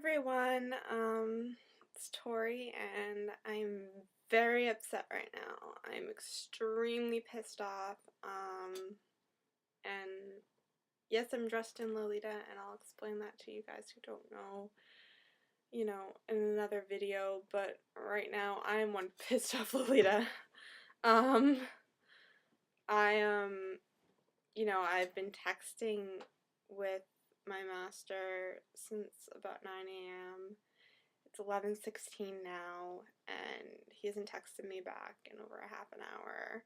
everyone, it's Tori, and I'm very upset right now. I'm extremely pissed off, and yes, I'm dressed in Lolita, and I'll explain that to you guys who don't know, in another video, but right now, I am one pissed off Lolita. Um, I've been texting with my master since about 9 a.m. It's 11:16 now, and he hasn't texted me back in over a half an hour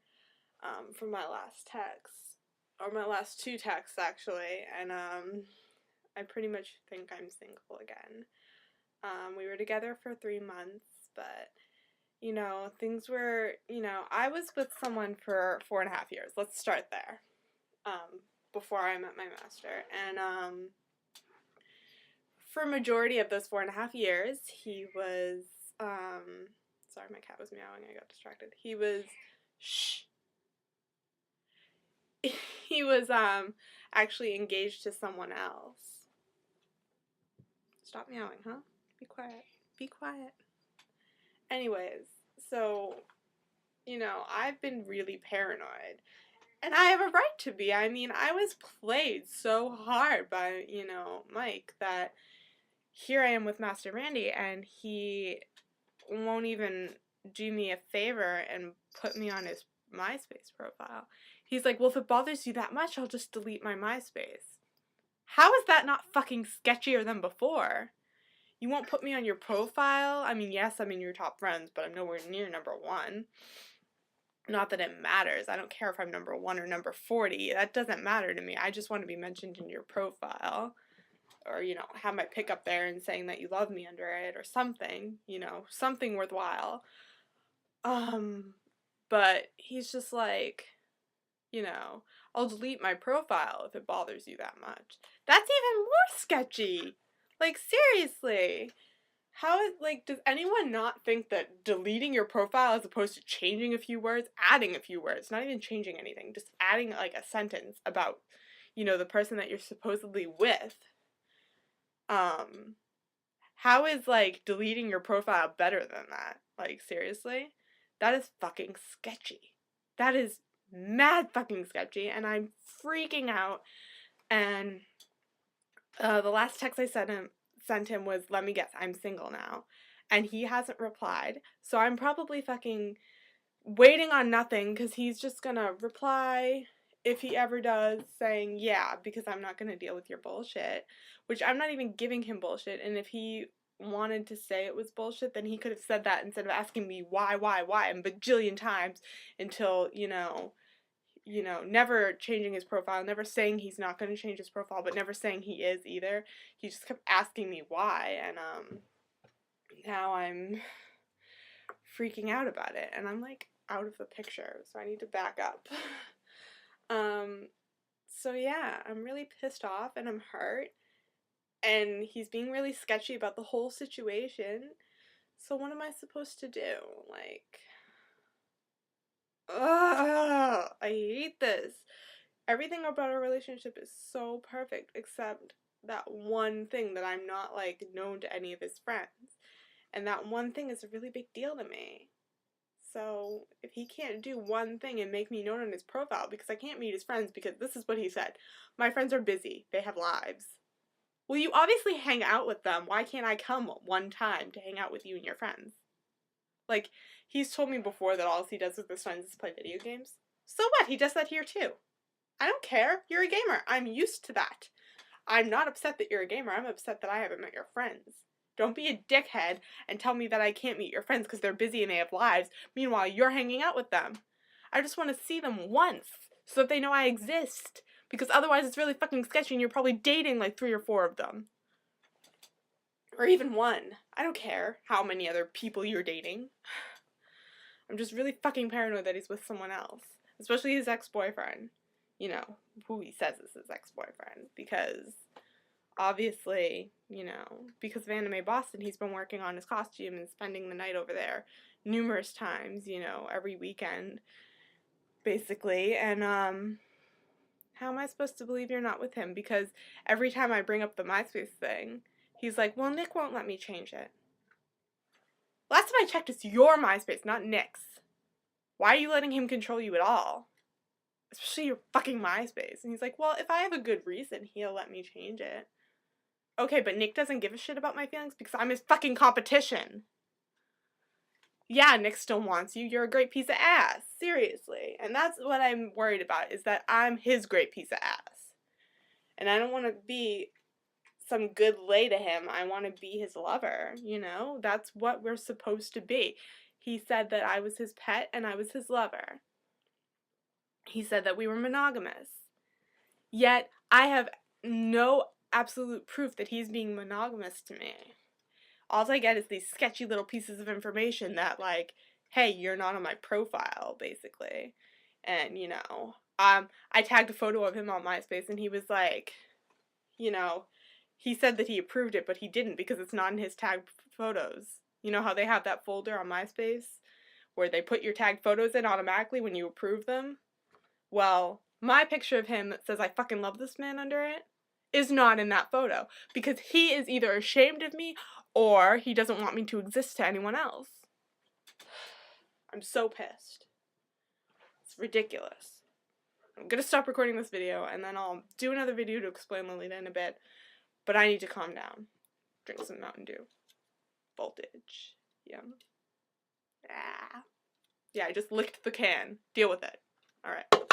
from my last text, or my last two texts actually, and I pretty much think I'm single again. We were together for 3 months, but things were, I was with someone for 4.5 years. Let's start there. Before I met my master, and for a majority of those 4.5 years, he was, sorry, my cat was meowing, I got distracted. He was actually engaged to someone else. Stop meowing, huh? Be quiet. Be quiet. Anyways, so, I've been really paranoid. And I have a right to be. I mean, I was played so hard by, Mike, that here I am with Master Randy, and he won't even do me a favor and put me on his MySpace profile. He's like, well, if it bothers you that much, I'll just delete my MySpace. How is that not fucking sketchier than before? You won't put me on your profile? I mean, yes, I'm in your top friends, but I'm nowhere near number one. Not that it matters. I don't care if I'm number 1 or number 40. That doesn't matter to me. I just want to be mentioned in your profile. Or, have my pic up there and saying that you love me under it or something, something worthwhile. But he's just like, I'll delete my profile if it bothers you that much. That's even more sketchy. Like, seriously. Does anyone not think that deleting your profile as opposed to changing a few words, adding a few words, not even changing anything, just adding, like, a sentence about, the person that you're supposedly with, how is, like, deleting your profile better than that? Like, seriously? That is fucking sketchy. That is mad fucking sketchy, and I'm freaking out, and, the last text I sent him was, let me guess, I'm single now, and he hasn't replied, so I'm probably fucking waiting on nothing, because he's just gonna reply, if he ever does, saying, yeah, because I'm not gonna deal with your bullshit, which I'm not even giving him bullshit, and if he wanted to say it was bullshit, then he could have said that instead of asking me why, a bajillion times, until, never changing his profile, never saying he's not going to change his profile, but never saying he is either. He just kept asking me why, and, now I'm freaking out about it, and I'm, like, out of the picture, so I need to back up. So yeah, I'm really pissed off, and I'm hurt, and he's being really sketchy about the whole situation, so what am I supposed to do? Like, ugh, I hate this. Everything about our relationship is so perfect, except that one thing that I'm not, like, known to any of his friends. And that one thing is a really big deal to me. So, if he can't do one thing and make me known on his profile, because I can't meet his friends, because this is what he said. My friends are busy. They have lives. Well, you obviously hang out with them. Why can't I come one time to hang out with you and your friends? Like, he's told me before that all he does with his friends is play video games. So what? He does that here too. I don't care. You're a gamer. I'm used to that. I'm not upset that you're a gamer. I'm upset that I haven't met your friends. Don't be a dickhead and tell me that I can't meet your friends because they're busy and they have lives. Meanwhile, you're hanging out with them. I just want to see them once so that they know I exist. Because otherwise it's really fucking sketchy and you're probably dating like 3 or 4 of them. Or even one. I don't care how many other people you're dating. I'm just really fucking paranoid that he's with someone else. Especially his ex-boyfriend. Who he says is his ex-boyfriend, because obviously, because of Anime Boston, he's been working on his costume and spending the night over there numerous times, every weekend, basically, and, how am I supposed to believe you're not with him? Because every time I bring up the MySpace thing, He's like, well, Nick won't let me change it. Last time I checked, it's your MySpace, not Nick's. Why are you letting him control you at all? Especially your fucking MySpace. And he's like, well, if I have a good reason, he'll let me change it. Okay, but Nick doesn't give a shit about my feelings because I'm his fucking competition. Yeah, Nick still wants you. You're a great piece of ass. Seriously. And that's what I'm worried about, is that I'm his great piece of ass. And I don't want to be some good lay to him. I want to be his lover, you know? That's what we're supposed to be. He said that I was his pet and I was his lover. He said that we were monogamous. Yet, I have no absolute proof that he's being monogamous to me. All I get is these sketchy little pieces of information that, like, hey, you're not on my profile, basically. And, you know, I tagged a photo of him on MySpace, and he was like, you know, he said that he approved it, but he didn't because it's not in his tagged photos. You know how they have that folder on MySpace where they put your tagged photos in automatically when you approve them? Well, my picture of him that says I fucking love this man under it is not in that photo because he is either ashamed of me or he doesn't want me to exist to anyone else. I'm so pissed. It's ridiculous. I'm gonna stop recording this video and then I'll do another video to explain Lolita in a bit. But I need to calm down. Drink some Mountain Dew. Voltage. Yum. Ah. Yeah, I just licked the can. Deal with it. Alright.